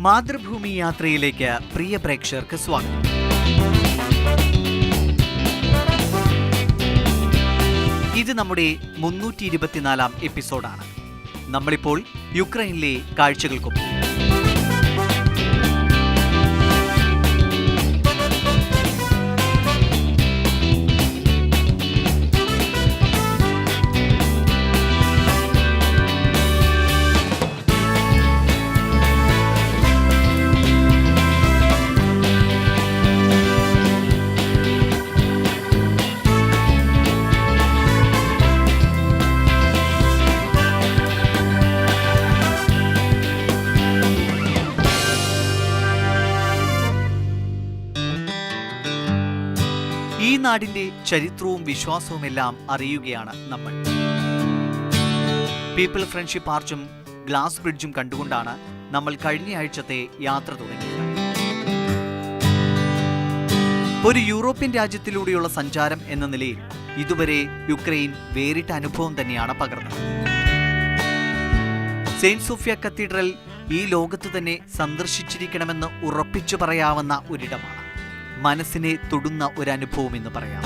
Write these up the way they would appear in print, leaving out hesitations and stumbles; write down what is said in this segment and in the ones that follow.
മാതൃഭൂമി യാത്രയിലേക്ക് പ്രിയ പ്രേക്ഷകർക്ക് സ്വാഗതം. ഇത് നമ്മുടെ 324-ാം എപ്പിസോഡാണ്. നമ്മളിപ്പോൾ യുക്രൈനിലെ കാഴ്ചകൾക്കൊപ്പം. ഈ നാടിന്റെ ചരിത്രവും വിശ്വാസവുമെല്ലാം അറിയുകയാണ് നമ്മൾ. പീപ്പിൾ ഫ്രണ്ട്ഷിപ്പ് ആർച്ചും ഗ്ലാസ് ബ്രിഡ്ജും കണ്ടുകൊണ്ടാണ് നമ്മൾ കഴിഞ്ഞയാഴ്ചത്തെ യാത്ര തുടങ്ങിയത്. ഒരു യൂറോപ്യൻ രാജ്യത്തിലൂടെയുള്ള സഞ്ചാരം എന്ന നിലയിൽ ഇതുവരെ യുക്രൈൻ വേറിട്ട അനുഭവം തന്നെയാണ് പകർന്നത്. സെയിന്റ് സോഫിയ കത്തീഡ്രൽ ഈ ലോകത്ത് തന്നെ സന്ദർശിച്ചിരിക്കണമെന്ന് ഉറപ്പിച്ചു പറയാവുന്ന ഒരിടമാണ്. മനസ്സിനെ തൊടുന്ന ഒരനുഭവം എന്ന് പറയാം.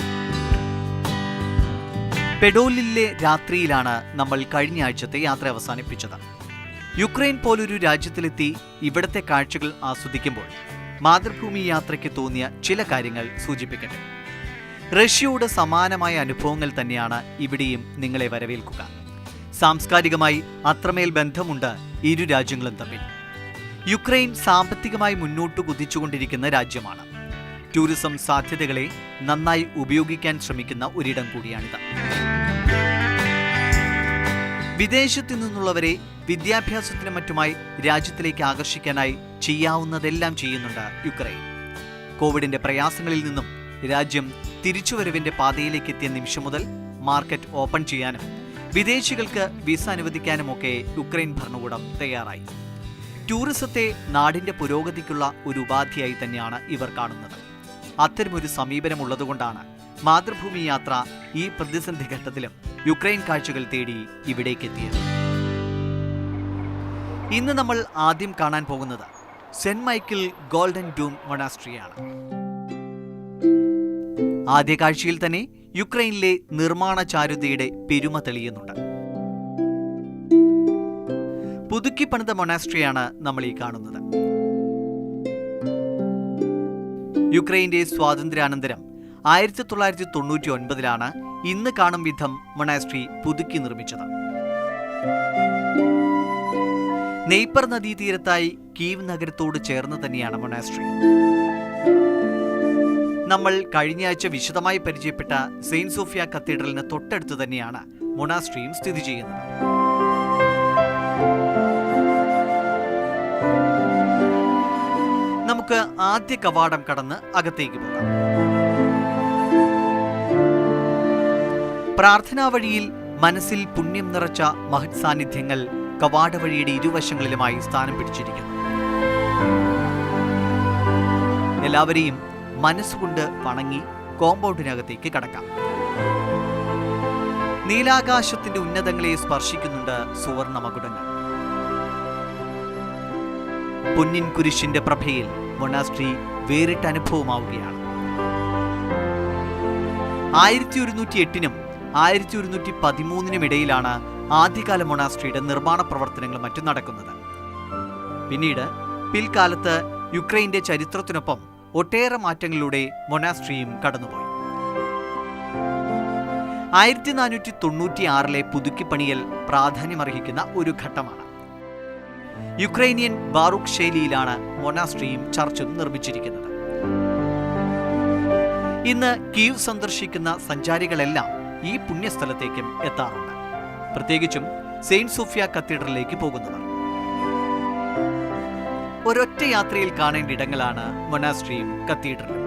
പെഡോലിലെ രാത്രിയിലാണ് നമ്മൾ കഴിഞ്ഞ ആഴ്ചത്തെ യാത്ര അവസാനിപ്പിച്ചത്. യുക്രൈൻ പോലൊരു രാജ്യത്തിലെത്തി ഇവിടത്തെ കാഴ്ചകൾ ആസ്വദിക്കുമ്പോൾ മാതൃഭൂമി യാത്രയ്ക്ക് തോന്നിയ ചില കാര്യങ്ങൾ സൂചിപ്പിക്കട്ടെ. റഷ്യയോട് സമാനമായ അനുഭവങ്ങൾ തന്നെയാണ് ഇവിടെയും നിങ്ങളെ വരവേൽക്കുക. സാംസ്കാരികമായി അത്രമേൽ ബന്ധമുണ്ട് ഇരു രാജ്യങ്ങളും തമ്മിൽ. യുക്രൈൻ സാമ്പത്തികമായി മുന്നോട്ട് കുതിച്ചുകൊണ്ടിരിക്കുന്ന രാജ്യമാണ്. ടൂറിസം സാധ്യതകളെ നന്നായി ഉപയോഗിക്കാൻ ശ്രമിക്കുന്ന ഒരിടം കൂടിയാണിത്. വിദേശത്തു നിന്നുള്ളവരെ വിദ്യാഭ്യാസത്തിനും മറ്റുമായി രാജ്യത്തിലേക്ക് ആകർഷിക്കാനായി ചെയ്യാവുന്നതെല്ലാം ചെയ്യുന്നുണ്ട് യുക്രൈൻ. കോവിഡിന്റെ പ്രയാസങ്ങളിൽ നിന്നും രാജ്യം തിരിച്ചുവരവിന്റെ പാതയിലേക്ക് എത്തിയ നിമിഷം മുതൽ മാർക്കറ്റ് ഓപ്പൺ ചെയ്യാനും വിദേശികൾക്ക് വിസ അനുവദിക്കാനുമൊക്കെ യുക്രൈൻ ഭരണകൂടം തയ്യാറായി. ടൂറിസത്തെ നാടിന്റെ പുരോഗതിക്കുള്ള ഒരു ഉപാധിയായി തന്നെയാണ് ഇവർ കാണുന്നത്. അത്തരമൊരു സമീപനമുള്ളതുകൊണ്ടാണ് മാതൃഭൂമി യാത്ര ഈ പ്രതിസന്ധി ഘട്ടത്തിലും യുക്രൈൻ കാഴ്ചകൾ തേടി ഇവിടേക്കെത്തിയത്. ഇന്ന് നമ്മൾ ആദ്യം കാണാൻ പോകുന്നത് സെന്റ് മൈക്കിൾ ഗോൾഡൻ ഡൂം മൊണാസ്ട്രിയാണ്. ആദ്യ കാഴ്ചയിൽ തന്നെ യുക്രൈനിലെ നിർമ്മാണ ചാരുതയുടെ പെരുമ തെളിയുന്നുണ്ട്. പുതുക്കി പണിത മൊണാസ്ട്രിയാണ് നമ്മൾ ഈ കാണുന്നത്. യുക്രൈന്റെ സ്വാതന്ത്ര്യാനന്തരം 1999-ലാണ് ഇന്ന് കാണും വിധം മൊണാസ്ട്രി പുതുക്കി നിർമ്മിച്ചത്. നെയ്പർ നദീതീരത്തായി കീവ് നഗരത്തോട് ചേർന്ന് തന്നെയാണ് മൊണാസ്ട്രി. നമ്മൾ കഴിഞ്ഞയാഴ്ച വിശദമായി പരിചയപ്പെട്ട സെയിന്റ് സോഫിയ കത്തീഡ്രലിന് തൊട്ടടുത്ത് തന്നെയാണ് മൊണാസ്ട്രിയും സ്ഥിതി ചെയ്യുന്നത്. നമുക്ക് ആദ്യ കവാടം കടന്ന് അകത്തേക്ക് പോകാം. പ്രാർത്ഥനാ വഴിയിൽ മനസ്സിൽ പുണ്യം നിറച്ച മഹത് സാന്നിധ്യങ്ങൾ കവാട വഴിയുടെ ഇരുവശങ്ങളിലുമായി സ്ഥാനം പിടിച്ചിരിക്കുന്നു. എല്ലാവരെയും മനസ്സുകൊണ്ട് വണങ്ങി കോമ്പൗണ്ടിനകത്തേക്ക് കടക്കാം. നീലാകാശത്തിന്റെ ഉന്നതങ്ങളെ സ്പർശിക്കുന്നുണ്ട് സുവർണ മകുടങ്ങൾ. പൊന്നിൻ കുരിശിന്റെ പ്രഭയിൽ മൊണാസ്ട്രി വേറിട്ട അനുഭവമാവുകയാണ്. 1108-നും 1113-നും ഇടയിലാണ് ആദ്യകാല മൊണാസ്ട്രിയുടെ നിർമ്മാണ പ്രവർത്തനങ്ങൾ മറ്റും നടക്കുന്നത്. പിന്നീട് പിൽക്കാലത്ത് യുക്രൈന്റെ ചരിത്രത്തിനൊപ്പം ഒട്ടേറെ മാറ്റങ്ങളിലൂടെ മൊണാസ്ട്രിയും കടന്നുപോയി. 1496-ലെ പുതുക്കിപ്പണിയൽ പ്രാധാന്യമർഹിക്കുന്ന ഒരു ഘട്ടമാണ്. യുക്രൈനിയൻ ബാറൂക്ക് ശൈലിയിലാണ് മൊണാസ്ട്രിയും ചർച്ചും നിർമ്മിച്ചിരിക്കുന്നത്. ഇന്ന് കീവ് സന്ദർശിക്കുന്ന സഞ്ചാരികളെല്ലാം ഈ പുണ്യസ്ഥലത്തേക്കും എത്താറുണ്ട്, പ്രത്യേകിച്ചും സെയിന്റ് സോഫിയ കത്തീഡ്രലിലേക്ക് പോകുന്നവർ. ഒരൊറ്റ യാത്രയിൽ കാണേണ്ട ഇടങ്ങളാണ് മൊണാസ്ട്രിയും കത്തീഡ്രലും.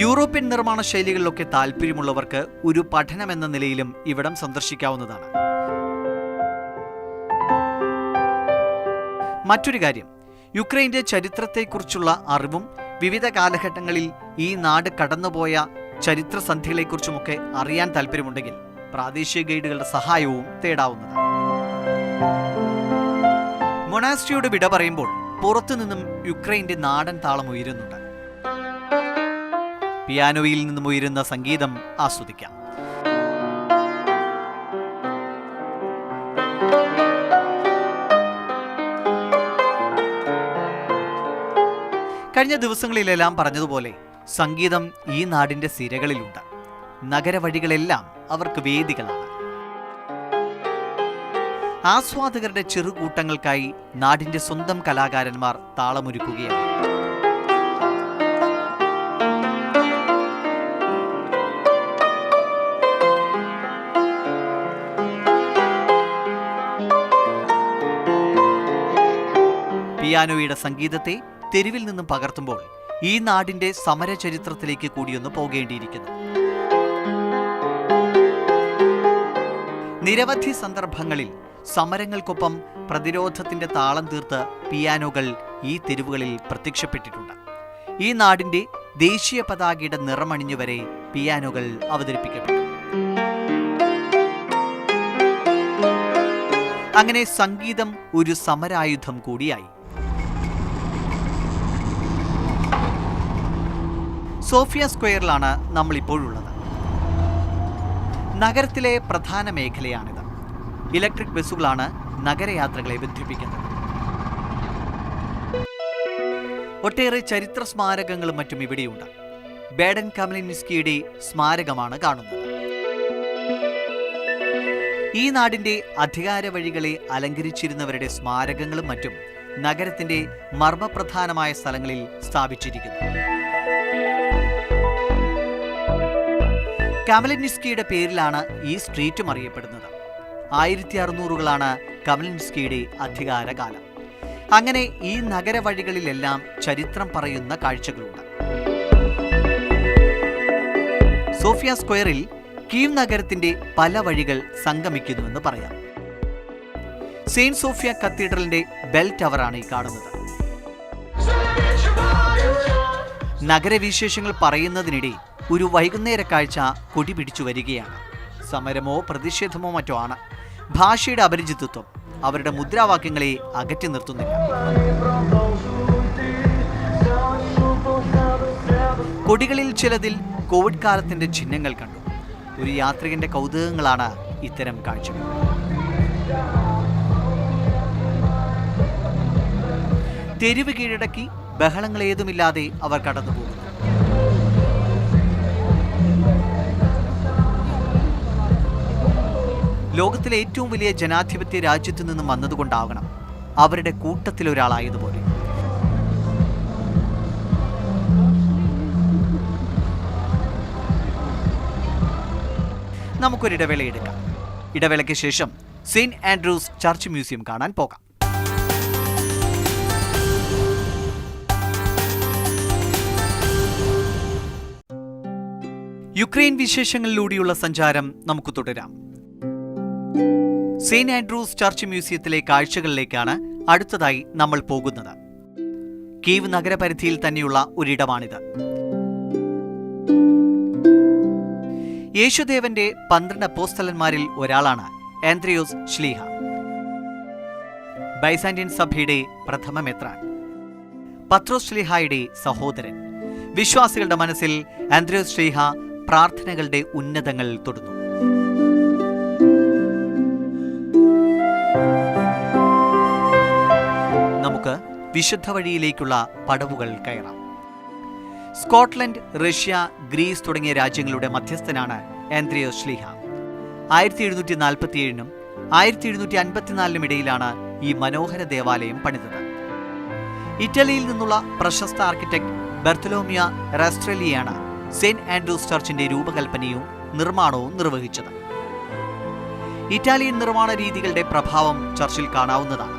യൂറോപ്യൻ നിർമ്മാണ ശൈലികളിലൊക്കെ താല്പര്യമുള്ളവർക്ക് ഒരു പഠനമെന്ന നിലയിലും ഇവിടം സന്ദർശിക്കാവുന്നതാണ്. മറ്റൊരു കാര്യം, യുക്രൈന്റെ ചരിത്രത്തെക്കുറിച്ചുള്ള അറിവും വിവിധ കാലഘട്ടങ്ങളിൽ ഈ നാട് കടന്നുപോയ ചരിത്രസന്ധികളെക്കുറിച്ചുമൊക്കെ അറിയാൻ താല്പര്യമുണ്ടെങ്കിൽ പ്രാദേശിക ഗൈഡുകളുടെ സഹായവും തേടാവുന്നതാണ്. മൊണാസ്ട്രിയോട് വിട പറയുമ്പോൾ പുറത്തുനിന്നും യുക്രൈന്റെ നാടൻ താളം ഉയരുന്നുണ്ട്. പിയാനോയിൽ നിന്നും ഉയരുന്ന സംഗീതം ആസ്വദിക്കാം. കഴിഞ്ഞ ദിവസങ്ങളിലെല്ലാം പറഞ്ഞതുപോലെ സംഗീതം ഈ നാടിന്റെ സിരകളിലുണ്ട്. നഗരവഴികളെല്ലാം അവർക്ക് വേദികളാണ്. ആസ്വാദകരുടെ ചെറുകൂട്ടങ്ങൾക്കായി നാടിന്റെ സ്വന്തം കലാകാരന്മാർ താളമൊരുക്കുകയാണ്. പിയാനോയുടെ സംഗീതത്തെ തെരുവിൽ നിന്നും പകർത്തുമ്പോൾ ഈ നാടിന്റെ സമരചരിത്രത്തിലേക്ക് കൂടിയൊന്ന് പോകേണ്ടിയിരിക്കുന്നു. നിരവധി സന്ദർഭങ്ങളിൽ സമരങ്ങൾക്കൊപ്പം പ്രതിരോധത്തിന്റെ താളം തീർത്ത് പിയാനോകൾ ഈ തെരുവുകളിൽ പ്രത്യക്ഷപ്പെട്ടിട്ടുണ്ട്. ഈ നാടിന്റെ ദേശീയ പതാകയുടെ നിറമണിഞ്ഞുവരെ പിയാനോകൾ അവതരിപ്പിക്കപ്പെട്ടു. അങ്ങനെ സംഗീതം ഒരു സമരായുധം കൂടിയായി. സോഫിയ സ്ക്വയറിലാണ് നമ്മൾ ഇപ്പോഴുള്ളത്. നഗരത്തിലെ പ്രധാന മേഖലയാണിത്. ഇലക്ട്രിക് ബസ്സുകളാണ് നഗരയാത്രകളെ ബന്ധിപ്പിക്കുന്നത്. ഒട്ടേറെ ചരിത്ര സ്മാരകങ്ങളും മറ്റും ഇവിടെയുണ്ട്. ബേഡൻ കമലിൻസ്കിയുടെ സ്മാരകമാണ് കാണുന്നത്. ഈ നാടിന്റെ അധികാര വഴികളെ അലങ്കരിച്ചിരുന്നവരുടെ സ്മാരകങ്ങളും മറ്റും നഗരത്തിന്റെ മർമ്മപ്രധാനമായ സ്ഥലങ്ങളിൽ സ്ഥാപിച്ചിരിക്കുന്നു. കമലിൻസ്കിയുടെ പേരിലാണ് ഈ സ്ട്രീറ്റും അറിയപ്പെടുന്നത്. 1600കളാണ് കമലിൻസ്കിയുടെ അധികാരകാലം. അങ്ങനെ ഈ നഗരവഴികളിലെല്ലാം ചരിത്രം പറയുന്ന കാഴ്ചകളുണ്ട്. സോഫിയ സ്ക്വയറിൽ കീവ് നഗരത്തിന്റെ പല വഴികൾ സംഗമിക്കുന്നുവെന്ന് പറയാം. സെയിന്റ് സോഫിയ കത്തീഡ്രലിന്റെ ബെൽ ടവറാണ് ഈ കാണുന്നത്. നഗരവിശേഷങ്ങൾ പറയുന്നതിനിടെ ഒരു വൈകുന്നേര കാഴ്ച കൊടി പിടിച്ചു വരികയാണ്. സമരമോ പ്രതിഷേധമോ മറ്റോ ആണ്. ഭാഷയുടെ അപരിചിതത്വം അവരുടെ മുദ്രാവാക്യങ്ങളെ അകറ്റി നിർത്തുന്നില്ല. കൊടികളിൽ ചിലതിൽ കോവിഡ് കാലത്തിന്റെ ചിഹ്നങ്ങൾ കണ്ടു. ഒരു യാത്രികന്റെ കൗതുകങ്ങളാണ് ഇത്തരം കാഴ്ചകൾ. തെരുവ് കീഴടക്കി ബഹളങ്ങളേതുമില്ലാതെ അവർ കടന്നുപോകുന്നു. ലോകത്തിലെ ഏറ്റവും വലിയ ജനാധിപത്യ രാജ്യത്തു നിന്നും വന്നതുകൊണ്ടാകണം അവരുടെ കൂട്ടത്തിലൊരാളായതുപോലെ. നമുക്കൊരിടവേള എടുക്കാം. ഇടവേളയ്ക്ക് ശേഷം സെയിന്റ് ആൻഡ്രൂസ് ചർച്ച് മ്യൂസിയം കാണാൻ പോകാം. യുക്രൈൻ വിശേഷങ്ങളിലൂടെയുള്ള സഞ്ചാരം നമുക്ക് തുടരാം. സെയിന്റ് ആൻഡ്രൂസ് ചർച്ച് മ്യൂസിയത്തിലെ കാഴ്ചകളിലേക്കാണ് അടുത്തതായി നമ്മൾ പോകുന്നത്. കീവ് നഗരപരിധിയിൽ തന്നെയുള്ള ഒരിടമാണിത്. യേശുദേവന്റെ 12 അപ്പോസ്തലന്മാരിൽ ഒരാളാണ് ആന്ത്രിയോസ് ശ്ലീഹ. ബൈസാന്റിയൻ സഭയുടെ പ്രഥമ മെത്രാൻ, പത്രോസ് ശ്ലീഹായുടെ സഹോദരൻ. വിശ്വാസികളുടെ മനസ്സിൽ ആന്ത്രിയോസ് ശ്ലീഹ പ്രാർത്ഥനകളുടെ ഉന്നതങ്ങൾ തൊടുന്നു. നമുക്ക് വിശുദ്ധ വഴിയിലേക്കുള്ള പടവുകൾ കയറാം. സ്കോട്ട്ലൻഡ്, റഷ്യ, ഗ്രീസ് തുടങ്ങിയ രാജ്യങ്ങളുടെ മധ്യസ്ഥനാണ് ആന്ത്രിയോസ് ശ്ലീഹ. 1747 1754 ഇടയിലാണ് ഈ മനോഹര ദേവാലയം പണിതത്. ഇറ്റലിയിൽ നിന്നുള്ള പ്രശസ്ത ആർക്കിടെക്ട് ബർത്തലോമിയ റെസ്ട്രെല്ലിയാണ് സെയിന്റ് ആൻഡ്രൂസ് ചർച്ചിന്റെ രൂപകൽപ്പനയും നിർമ്മാണവും നിർവഹിച്ചത്. ഇറ്റാലിയൻ നിർമ്മാണ രീതികളുടെ പ്രഭാവം ചർച്ചിൽ കാണാവുന്നതാണ്.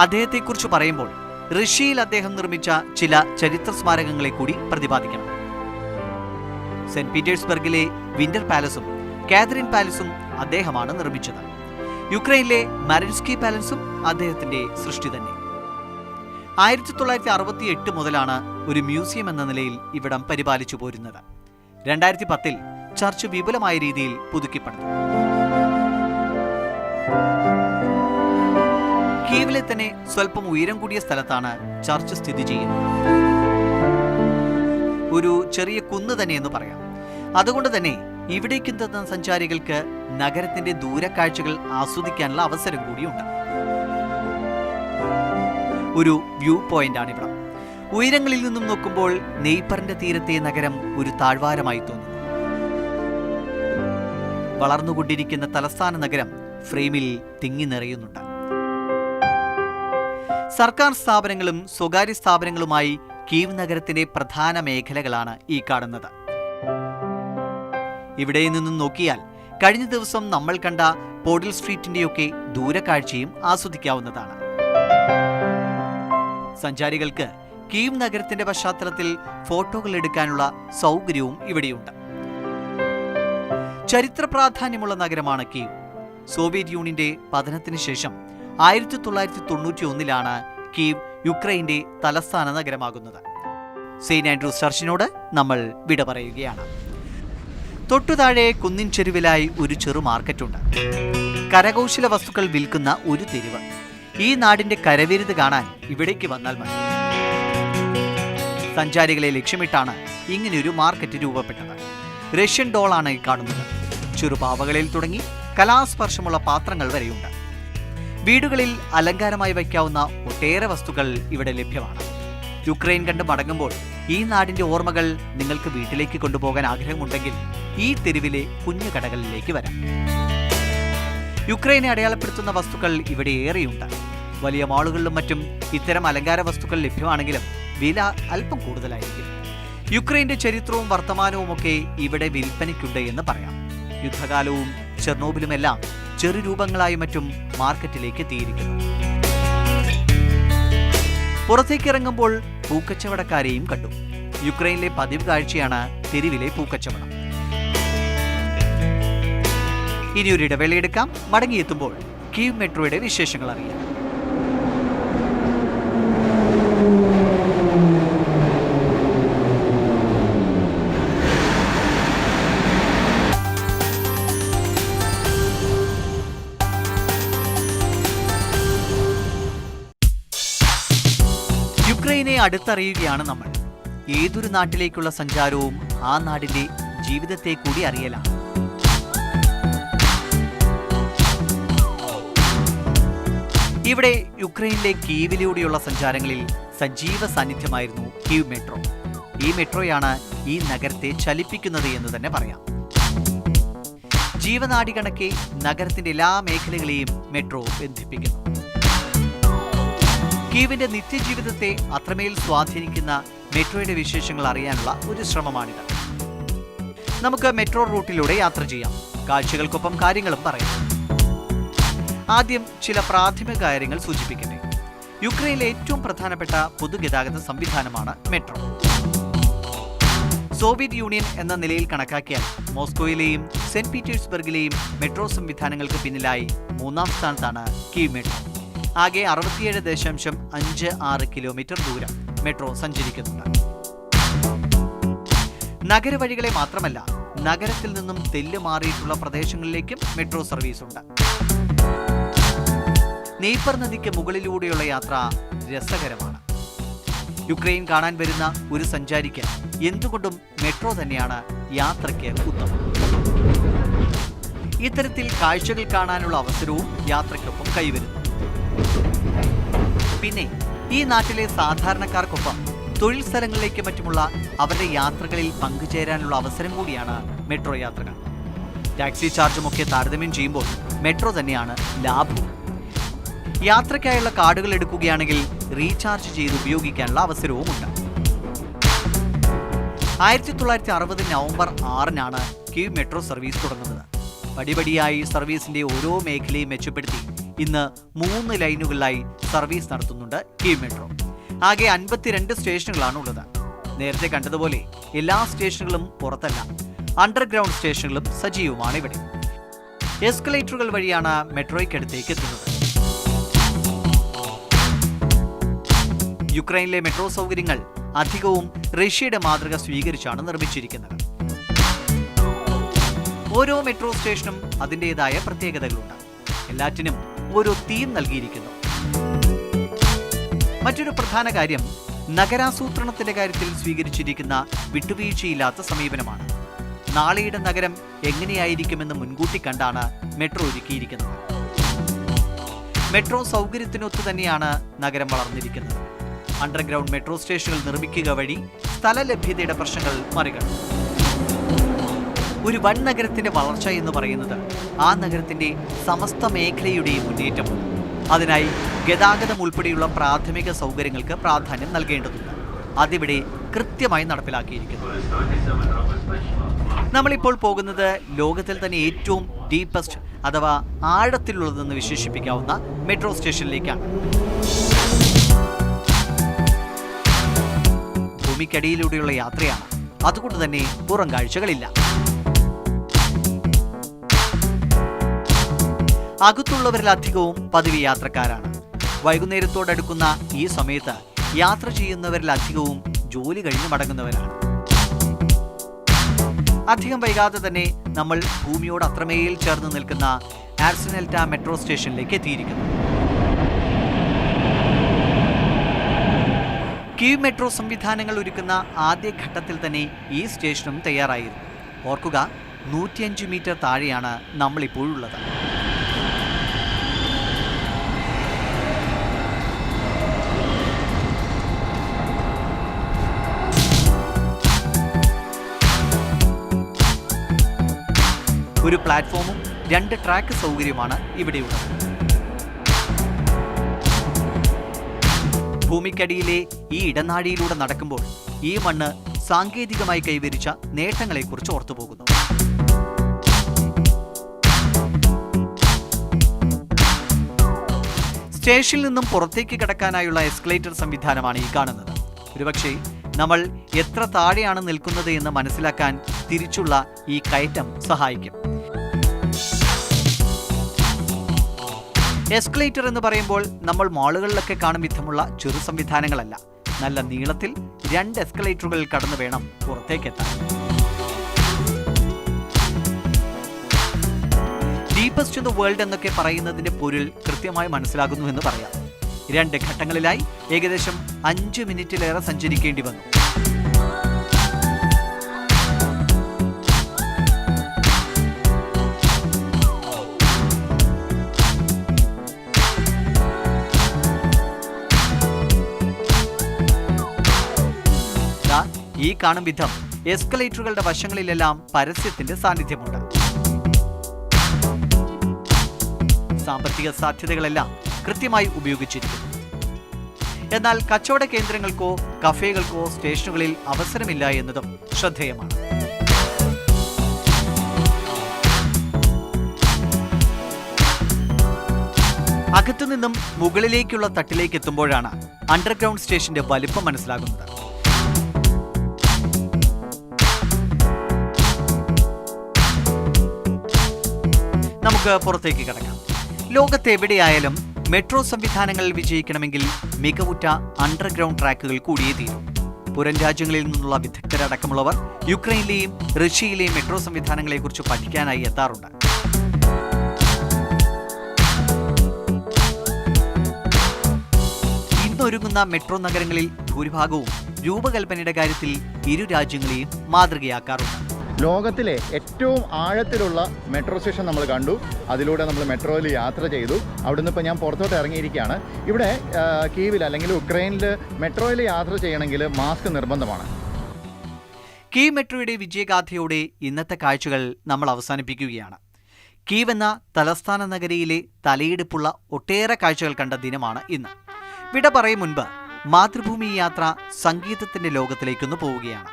അദ്ദേഹത്തെക്കുറിച്ച് പറയുമ്പോൾ റഷ്യയിൽ അദ്ദേഹം നിർമ്മിച്ച ചില ചരിത്ര സ്മാരകങ്ങളെ കൂടി പ്രതിപാദിക്കണം. സെന്റ് പീറ്റേഴ്സ്ബർഗിലെ വിന്റർ പാലസും കാതറിൻ പാലസും അദ്ദേഹമാണ് നിർമ്മിച്ചത്. യുക്രൈനിലെ മരിൻസ്കി പാലസും അദ്ദേഹത്തിന്റെ സൃഷ്ടി തന്നെ. 1968 മുതലാണ് ഒരു മ്യൂസിയം എന്ന നിലയിൽ ഇവിടം പരിപാലിച്ചു പോരുന്നത്. 2010 ചർച്ച് വിപുലമായ രീതിയിൽ പുതുക്കിപ്പണിതു. കീവിലെ തന്നെ സ്വല്പം ഉയരം കൂടിയ സ്ഥലത്താണ് ചർച്ച് സ്ഥിതി ചെയ്യുന്നത്. ഒരു ചെറിയ കുന്ന് തന്നെ എന്ന് പറയാം. അതുകൊണ്ട് തന്നെ ഇവിടേക്കെത്തുന്ന സഞ്ചാരികൾക്ക് നഗരത്തിന്റെ ദൂരക്കാഴ്ചകൾ ആസ്വദിക്കാനുള്ള അവസരം കൂടിയുണ്ട്. ഒരു വ്യൂ പോയിന്റാണ് ഇവിടം. ഉയരങ്ങളിൽ നിന്നും നോക്കുമ്പോൾ നെയ്പറിന്റെ തീരത്തെ നഗരം ഒരു താഴ്വാരമായി തോന്നുന്നു. വളർന്നുകൊണ്ടിരിക്കുന്ന തലസ്ഥാന നഗരം ഫ്രെയിമിൽ തിങ്ങി നിറയുന്നുണ്ട്. സർക്കാർ സ്ഥാപനങ്ങളും സ്വകാര്യ സ്ഥാപനങ്ങളുമായി കീവ് നഗരത്തിന്റെ പ്രധാന മേഖലകളാണ് ഈ കാണുന്നത്. ഇവിടെ നിന്നും നോക്കിയാൽ കഴിഞ്ഞ ദിവസം നമ്മൾ കണ്ട പോഡിൽ സ്ട്രീറ്റിന്റെയൊക്കെ ദൂരക്കാഴ്ചയും ആസ്വദിക്കാവുന്നതാണ്. സഞ്ചാരികൾക്ക് കീവ് നഗരത്തിന്റെ പശ്ചാത്തലത്തിൽ ഫോട്ടോകൾ എടുക്കാനുള്ള സൗകര്യവും ഇവിടെയുണ്ട്. ചരിത്ര പ്രാധാന്യമുള്ള നഗരമാണ് കീവ്. സോവിയറ്റ് യൂണിയന്റെ പതനത്തിന് ശേഷം 1991 കീവ് യുക്രൈന്റെ തലസ്ഥാന നഗരമാകുന്നത്. സെയിന്റ് ആൻഡ്രൂസ് ചർച്ചിനോട് നമ്മൾ വിട പറയുകയാണ്. തൊട്ടുതാഴെ കുന്നിൻ ചെരുവിലായി ഒരു ചെറു മാർക്കറ്റുണ്ട്. കരകൗശല വസ്തുക്കൾ വിൽക്കുന്ന ഒരു തെരുവ്. ഈ നാടിന്റെ കരവിരുത് കാണാൻ ഇവിടേക്ക് വന്നാൽ മതി. സഞ്ചാരികളെ ലക്ഷ്യമിട്ടാണ് ഇങ്ങനെയൊരു മാർക്കറ്റ് രൂപപ്പെട്ടത്. റഷ്യൻ ഡോളാണ് ഈ കാണുന്നത്. ചെറുപാവകളിൽ തുടങ്ങി കലാസ്പർശമുള്ള പാത്രങ്ങൾ വരെയുണ്ട്. വീടുകളിൽ അലങ്കാരമായി വയ്ക്കാവുന്ന ഒട്ടേറെ വസ്തുക്കൾ ഇവിടെ ലഭ്യമാണ്. യുക്രൈൻ കണ്ട് മടങ്ങുമ്പോൾ ഈ നാടിന്റെ ഓർമ്മകൾ നിങ്ങൾക്ക് വീട്ടിലേക്ക് കൊണ്ടുപോകാൻ ആഗ്രഹമുണ്ടെങ്കിൽ ഈ തെരുവിലെ കുഞ്ഞു കടകളിലേക്ക് വരാം. യുക്രൈനെ അടയാളപ്പെടുത്തുന്ന വസ്തുക്കൾ ഇവിടെ ഏറെയുണ്ട്. വലിയ മാളുകളിലും മറ്റും ഇത്തരം അലങ്കാര വസ്തുക്കൾ ലഭ്യമാണെങ്കിലും വില അല്പം കൂടുതലായിരിക്കും. യുക്രൈന്റെ ചരിത്രവും വർത്തമാനവും ഒക്കെ ഇവിടെ വിൽപ്പനയ്ക്കുണ്ട് എന്ന് പറയാം. യുദ്ധകാലവും ചെർണോബിലുമെല്ലാം ചെറുരൂപങ്ങളായി മറ്റും മാർക്കറ്റിലേക്ക് എത്തിയിരിക്കുന്നു. പുറത്തേക്കിറങ്ങുമ്പോൾ പൂക്കച്ചവടക്കാരെയും കണ്ടു. യുക്രൈനിലെ പതിവ് കാഴ്ചയാണ് തെരുവിലെ പൂക്കച്ചവടം. ഇനിയൊരു ഇടവേളയെടുക്കാം. മടങ്ങിയെത്തുമ്പോൾ കീവ് മെട്രോയുടെ വിശേഷങ്ങൾ അറിയാം. യുക്രൈനെ അടുത്തറിയുകയാണ് നമ്മൾ. ഏതൊരു നാട്ടിലേക്കുള്ള സഞ്ചാരവും ആ നാടിന്റെ ജീവിതത്തെ കൂടി അറിയലാണ്. ഇവിടെ യുക്രൈനിലെ കീവിലൂടെയുള്ള സഞ്ചാരങ്ങളിൽ സജീവ സാന്നിധ്യമായിരുന്നു കീവ് മെട്രോ. ഈ മെട്രോയാണ് ഈ നഗരത്തെ ചലിപ്പിക്കുന്നത് എന്ന് തന്നെ പറയാം. ജീവനാഡി കണക്കെ നഗരത്തിന്റെ എല്ലാ മേഖലകളെയും മെട്രോ ബന്ധിപ്പിക്കുന്നു. കീവിന്റെ നിത്യജീവിതത്തെ അത്രമേൽ സ്വാധീനിക്കുന്ന മെട്രോയുടെ വിശേഷങ്ങൾ അറിയാനുള്ള ഒരു ശ്രമമാണിത്. നമുക്ക് മെട്രോ റൂട്ടിലൂടെ യാത്ര ചെയ്യാം. കാഴ്ചകൾക്കൊപ്പം കാര്യങ്ങളും പറയാം. ആദ്യം ചില പ്രാഥമിക കാര്യങ്ങൾ സൂചിപ്പിക്കട്ടെ. യുക്രൈനിലെ ഏറ്റവും പ്രധാനപ്പെട്ട പൊതുഗതാഗത സംവിധാനമാണ് മെട്രോ. സോവിയറ്റ് യൂണിയൻ എന്ന നിലയിൽ കണക്കാക്കിയാൽ മോസ്കോയിലെയും സെന്റ് പീറ്റേഴ്സ്ബർഗിലെയും മെട്രോ സംവിധാനങ്ങൾക്ക് പിന്നിലായി 3-ാം സ്ഥാനത്താണ് കീവ് മെട്രോ. ആകെ 67.56 കിലോമീറ്റർ ദൂരം മെട്രോ സഞ്ചരിക്കുന്നുണ്ട്. നഗരവഴികളെ മാത്രമല്ല, നഗരത്തിൽ നിന്നും തെല്ലുമാറിയിട്ടുള്ള പ്രദേശങ്ങളിലേക്കും മെട്രോ സർവീസ് ഉണ്ട്. നെയ്പർ നദിക്ക് മുകളിലൂടെയുള്ള യാത്ര രസകരമാണ്. യുക്രൈൻ കാണാൻ വരുന്ന ഒരു സഞ്ചാരിക്ക് എന്തുകൊണ്ടും മെട്രോ തന്നെയാണ് യാത്രയ്ക്ക് ഉത്തമം. ഇത്തരത്തിൽ കാഴ്ചകൾ കാണാനുള്ള അവസരവും യാത്രയ്ക്കൊപ്പം കൈവരുന്നു. പിന്നെ ഈ നാട്ടിലെ സാധാരണക്കാർക്കൊപ്പം തൊഴിൽ സ്ഥലങ്ങളിലേക്ക് മറ്റുമുള്ള അവരുടെ യാത്രകളിൽ പങ്കുചേരാനുള്ള അവസരം കൂടിയാണ് മെട്രോ യാത്രകൾ. ടാക്സി ചാർജുമൊക്കെ താരതമ്യം ചെയ്യുമ്പോൾ മെട്രോ തന്നെയാണ് ലാഭവും. യാത്രയ്ക്കായുള്ള കാർഡുകൾ എടുക്കുകയാണെങ്കിൽ റീചാർജ് ചെയ്ത് ഉപയോഗിക്കാനുള്ള അവസരവുമുണ്ട്. 1960 നവംബർ 6 കീവ് മെട്രോ സർവീസ് തുടങ്ങുന്നത്. പടിപടിയായി സർവീസിന്റെ ഓരോ മേഖലയും മെച്ചപ്പെടുത്തി ഇന്ന് 3 ലൈനുകളിലായി സർവീസ് നടത്തുന്നുണ്ട് കീവ് മെട്രോ. ആകെ 52 സ്റ്റേഷനുകളാണ് ഉള്ളത്. നേരത്തെ കണ്ടതുപോലെ എല്ലാ സ്റ്റേഷനുകളും പുറത്തല്ല, അണ്ടർഗ്രൗണ്ട് സ്റ്റേഷനുകളും സജീവമാണ് ഇവിടെ. എസ്കലേറ്ററുകൾ വഴിയാണ് മെട്രോയ്ക്കടുത്തേക്ക് എത്തുന്നത്. യുക്രൈനിലെ മെട്രോ സൗകര്യങ്ങൾ അധികവും റഷ്യയുടെ മാതൃക സ്വീകരിച്ചാണ് നിർമ്മിച്ചിരിക്കുന്നത്. ഓരോ മെട്രോ സ്റ്റേഷനും അതിൻ്റെതായ പ്രത്യേകതകളുണ്ട്. എല്ലാറ്റിനും ഓരോ തീം നൽകിയിരിക്കുന്നു. മറ്റൊരു പ്രധാന കാര്യം നഗരാസൂത്രണത്തിന്റെ കാര്യത്തിൽ സ്വീകരിച്ചിരിക്കുന്ന വിട്ടുവീഴ്ചയില്ലാത്ത സമീപനമാണ്. നാളെയുടെ നഗരം എങ്ങനെയായിരിക്കുമെന്ന് മുൻകൂട്ടി കണ്ടാണ് മെട്രോ ഒരുക്കിയിരിക്കുന്നത്. മെട്രോ സൗകര്യത്തിനൊത്തു തന്നെയാണ് നഗരം വളർന്നിരിക്കുന്നത്. അണ്ടർഗ്രൗണ്ട് മെട്രോ സ്റ്റേഷനുകൾ നിർമ്മിക്കുക വഴി സ്ഥല ലഭ്യതയുടെ പ്രശ്നങ്ങൾ മറികടന്നു. ഒരു വൻ നഗരത്തിന്റെ വളർച്ച എന്ന് പറയുന്നത് ആ നഗരത്തിന്റെ സമസ്ത മേഖലയുടെയും മുന്നേറ്റമാണ്. അതിനായി ഗതാഗതം ഉൾപ്പെടെയുള്ള പ്രാഥമിക സൗകര്യങ്ങൾക്ക് പ്രാധാന്യം നൽകേണ്ടതുണ്ട്. അതിവിടെ കൃത്യമായി നടപ്പിലാക്കിയിരിക്കുന്നു. നമ്മളിപ്പോൾ പോകുന്നത് ലോകത്തിൽ തന്നെ ഏറ്റവും ഡീപ്പസ്റ്റ് അഥവാ ആഴത്തിലുള്ളതെന്ന് വിശേഷിപ്പിക്കാവുന്ന മെട്രോ സ്റ്റേഷനിലേക്കാണ്. ഭൂമിക്കടിയിലൂടെയുള്ള യാത്രയാണ്. അതുകൊണ്ട് തന്നെ പുറം കാഴ്ചകളില്ല. അകത്തുള്ളവരിലധികവും പതിവ് യാത്രക്കാരാണ്. വൈകുന്നേരത്തോടടുക്കുന്ന ഈ സമയത്ത് യാത്ര ചെയ്യുന്നവരിലധികവും ജോലി കഴിഞ്ഞ് മടങ്ങുന്നവരാണ്. അധികം വൈകാതെ തന്നെ നമ്മൾ ഭൂമിയോട് അത്രമേൽ ചേർന്ന് നിൽക്കുന്ന ആർസെനൽറ്റ മെട്രോ സ്റ്റേഷനിലേക്ക് എത്തിയിരിക്കുന്നു. കീവ് മെട്രോ സംവിധാനങ്ങൾ ഒരുക്കുന്ന ആദ്യ ഘട്ടത്തിൽ തന്നെ ഈ സ്റ്റേഷനും തയ്യാറായിരുന്നു. ഓർക്കുക, 105 മീറ്റർ താഴെയാണ് നമ്മളിപ്പോഴുള്ളത്. ഒരു പ്ലാറ്റ്ഫോമും 2 ട്രാക്ക് സൗകര്യമാണ് ഇവിടെയുള്ളത്. ഭൂമിക്കടിയിലെ ഈ ഇടനാഴിയിലൂടെ നടക്കുമ്പോൾ ഈ മണ്ണ് സാങ്കേതികമായി കൈവരിച്ച നേട്ടങ്ങളെക്കുറിച്ച് ഓർത്തുപോകുന്നു. സ്റ്റേഷനിൽ നിന്നും പുറത്തേക്ക് കടക്കാനായുള്ള എസ്കലേറ്റർ സംവിധാനമാണ് ഈ കാണുന്നത്. ഒരുപക്ഷെ നമ്മൾ എത്ര താഴെയാണ് നിൽക്കുന്നത് എന്ന് മനസ്സിലാക്കാൻ തിരിച്ചുള്ള ഈ കയറ്റം സഹായിക്കും. എസ്കലേറ്റർ എന്ന് പറയുമ്പോൾ നമ്മൾ മാളുകളിലൊക്കെ കാണും വിധമുള്ള ചെറു സംവിധാനങ്ങളല്ല. നല്ല നീളത്തിൽ 2 എസ്കലേറ്ററുകൾ കടന്നു വേണം പുറത്തേക്കെത്താൻ. ഡീപ്പസ്റ്റ് ഇൻ ദ വേൾഡ് എന്നൊക്കെ പറയുന്നതിന്റെ പൊരുൾ കൃത്യമായി മനസ്സിലാകുന്നു എന്ന് പറയാം. 2 ഘട്ടങ്ങളിലായി ഏകദേശം 5 മിനിറ്റിലേറെ സഞ്ചരിക്കേണ്ടി വന്നു. ഈ കാണും വിധം എസ്കലേറ്ററുകളുടെ വശങ്ങളിലെല്ലാം പരസ്യത്തിന്റെ സാന്നിധ്യമുണ്ട്. സാമ്പത്തിക സാധ്യതകളെല്ലാം കൃത്യമായി ഉപയോഗിച്ചിരിക്കുന്നു. എന്നാൽ കച്ചവട കേന്ദ്രങ്ങൾക്കോ കഫേകൾക്കോ സ്റ്റേഷനുകളിൽ അവസരമില്ല എന്നതും ശ്രദ്ധേയമാണ്. അകത്തുനിന്നും മുകളിലേക്കുള്ള തട്ടിലേക്ക് എത്തുമ്പോഴാണ് അണ്ടർഗ്രൗണ്ട് സ്റ്റേഷന്റെ വലിപ്പം മനസ്സിലാകുന്നത്. നമുക്ക് പുറത്തേക്ക് കടക്കാം. ലോകത്തെവിടെയായാലും മെട്രോ സംവിധാനങ്ങൾ വിജയിക്കണമെങ്കിൽ മികവുറ്റ അണ്ടർഗ്രൗണ്ട് ട്രാക്കുകൾ കൂടിയേ തീരും. പുറം രാജ്യങ്ങളിൽ നിന്നുള്ള വിദഗ്ധരടക്കമുള്ളവർ യുക്രൈനിലെയും റഷ്യയിലെയും മെട്രോ സംവിധാനങ്ങളെക്കുറിച്ച് പഠിക്കാനായി എത്താറുണ്ട്. ഇന്നൊരുങ്ങുന്ന മെട്രോ നഗരങ്ങളിൽ ഭൂരിഭാഗവും രൂപകൽപ്പനയുടെ കാര്യത്തിൽ ഇരു രാജ്യങ്ങളെയും മാതൃകയാക്കാറുണ്ട്. ലോകത്തിലെ ഏറ്റവും ആഴത്തിലുള്ള മെട്രോ സ്റ്റേഷൻ നമ്മൾ കണ്ടു. അതിലൂടെ നമ്മൾ മെട്രോയിൽ യാത്ര ചെയ്തു. അവിടുന്ന് ഇപ്പോൾ ഞാൻ പുറത്തോട്ട് ഇറങ്ങിയിരിക്കുകയാണ്. ഇവിടെ കീവിൽ അല്ലെങ്കിൽ ഉക്രൈനിൽ മെട്രോയിൽ യാത്ര ചെയ്യണമെങ്കിൽ മാസ്ക് നിർബന്ധമാണ്. കീവ് മെട്രോയുടെ വിജയഗാഥയോടെ ഇന്നത്തെ കാഴ്ചകൾ നമ്മൾ അവസാനിപ്പിക്കുകയാണ്. കീവ് എന്ന തലസ്ഥാന നഗരിയിലെ തലയെടുപ്പുള്ള ഒട്ടേറെ കാഴ്ചകൾ കണ്ട ദിനമാണ് ഇന്ന്. വിട പറയും മുൻപ് മാതൃഭൂമി യാത്ര സംഗീതത്തിന്റെ ലോകത്തിലേക്കൊന്ന് പോവുകയാണ്.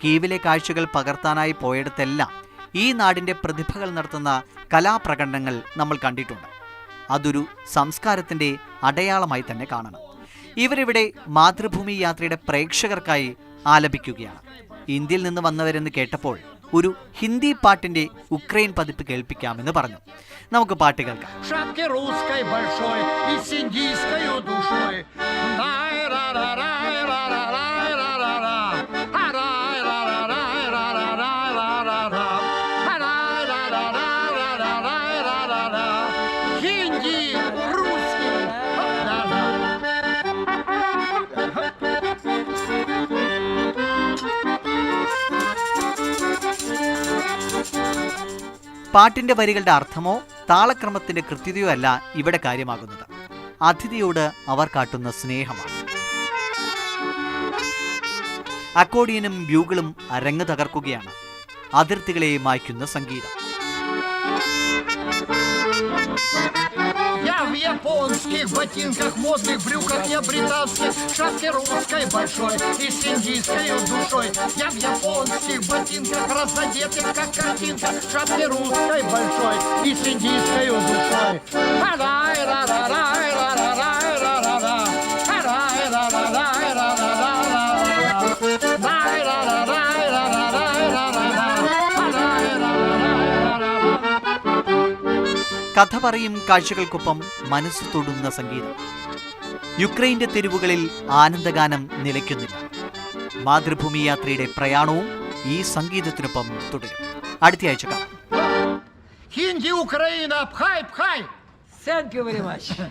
കീവിലെ കാഴ്ചകൾ പകർത്താനായി പോയിടത്തെല്ലാം ഈ നാടിന്റെ പ്രതിഭകൾ നടത്തുന്ന കലാപ്രകടനങ്ങൾ നമ്മൾ കണ്ടിട്ടുണ്ട്. അതൊരു സംസ്കാരത്തിന്റെ അടയാളമായി തന്നെ കാണണം. ഇവരിവിടെ മാതൃഭൂമി യാത്രയുടെ പ്രേക്ഷകർക്കായി ആലപിക്കുകയാണ്. ഇന്ത്യയിൽ നിന്ന് വന്നവരെന്ന് കേട്ടപ്പോൾ ഒരു ഹിന്ദി പാട്ടിന്റെ ഉക്രൈൻ പതിപ്പ് കേൾപ്പിക്കാമെന്ന് പറഞ്ഞു. നമുക്ക് പാട്ട് കേൾക്കാം. പാട്ടിന്റെ വരികളുടെ അർത്ഥമോ താളക്രമത്തിന്റെ കൃത്യതയോ അല്ല ഇവിടെ കാര്യമാകുന്നത്. അതിഥിയോട് അവർ കാട്ടുന്ന സ്നേഹമാണ്. അക്കോർഡിയനും ബ്യൂഗിളും അരങ്ങ് തകർക്കുകയാണ്. അതിർത്തികളെ മായ്ക്കുന്ന സംഗീതം. Я в японских ботинках, модных брюках, я британских, шапке русской большой и с индийской душой. Я в японских ботинках, разодетых как картинка, шапке русской большой и с индийской душой. കഥ പറയും കാഴ്ചകൾക്കൊപ്പം മനസ്സ് തൊടുന്ന സംഗീതം. യുക്രൈന്റെ തെരുവുകളിൽ ആനന്ദഗാനം നിലയ്ക്കുന്നില്ല. മാതൃഭൂമി യാത്രയുടെ പ്രയാണവും ഈ സംഗീതത്തിനൊപ്പം തുടരും. അടുത്ത ആഴ്ച കാണാം. Хинди, Украина, пхай, пхай! Thank you very much.